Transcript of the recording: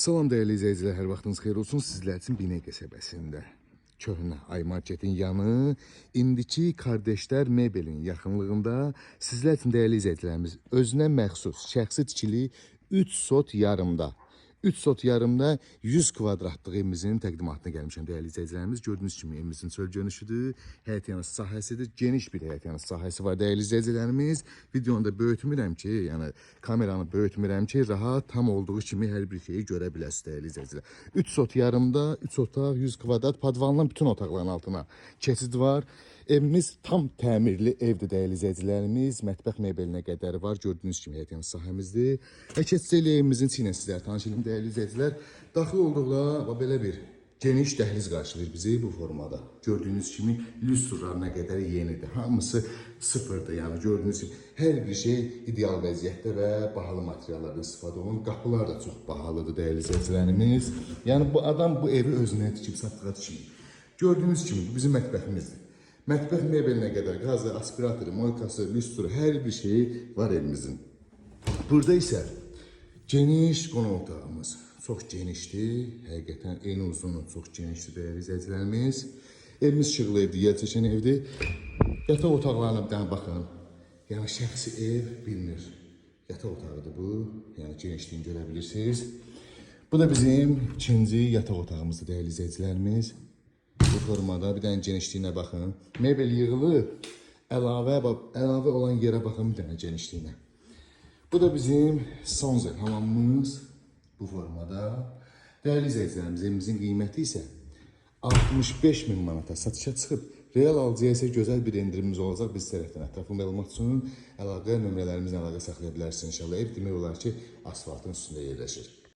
Salam dəyərli izləyicilər, hər vaxtınız xeyir olsun. Sizlər üçün Binə qəsəbəsində köhnə Ay Marketin yanı, indiki Kardeşlər Mebelin yaxınlığında sizlər üçün dəyərli izləyicilərimiz özünə məxsus şəxsi tikili 3 sot yarımda 3 sot yarımda 100 kvadratlıq evimizin təqdimatına gəlmişəm dəyərli izləyicilərimiz. Gördüyünüz kimi evimizin çöl görünüşüdür, həyət yanı sahəsidir, geniş bir həyət yanı sahəsi var dəyərli izləyicilərimiz. Videonu da böyütmürəm ki, yəni kameranı böyütmürəm ki, rahat tam olduğu kimi hər bir şeyi görə biləsiniz dəyərli izləyicilər. 3 sot yarımda, 3 otaq, 100 kvadrat, padvanla bütün otaqların altına keçid var. Evimiz tam təmirli evdir dəyərli izləyicilərimiz. Mətbəx mebelinə qədər var. Gördüyünüz kimi həyət yanı sahəmizdir. Keçsəylə evimizin içinə sizlər tanış edin dəyərli izləyicilər. Daxil olduqda belə bir geniş dəhliz qarşılayır bizi bu formada. Gördüyünüz kimi lüstrlarına qədər yenidir. Hamısı sıfırdır. Yəni gördüyünüz kimi hər bir şey ideal vəziyyətdə və bahalı materiallardan istifadə olunur. Qapılar da çox bahalıdır dəyərli izləyicilərimiz. Yəni bu adam bu evi özünə tikib satdığı tikib. Gördüyünüz kimi bu bizim mətbəximizdir. Mətbəx mebelinə qədər qazı, aspiratoru, moykası, lüstru, hər bir şeyi var evimizin. Burada isə geniş qonaq otağımız. Çox genişdir. Həqiqətən eyni uzunluğu çox genişdir dəyərli izləyicilərimiz. Evimiz işıqlı evdir, yer çəkən evdir. Yataq otaqlarına bir dənə baxın. Yəni şəxsi ev bilinir. Yataq otağıdır bu. Yəni genişliyini görə bilirsiniz. Bu da bizim ikinci yataq otağımızdır dəyərli izləyicilərimiz. Bu formada bir dənə genişliyinə baxın. Mebel yığılıb, əlavə olan yerə baxın bir dənə genişliyinə. Bu da bizim Sonzel hamamımız bu formada. Dəyərli izləyicilərimiz, evimizin qiyməti isə 65.000 manata satışa çıxıb. Real alıcıya isə gözəl bir endirimimiz olacaq. Biz tərəfdən ətraflı məlumat üçün əlaqə nömrələrimizlə əlaqə saxlaya bilərsiniz inşallah. Ev demək olar ki, asfaltın üstündə yerləşir.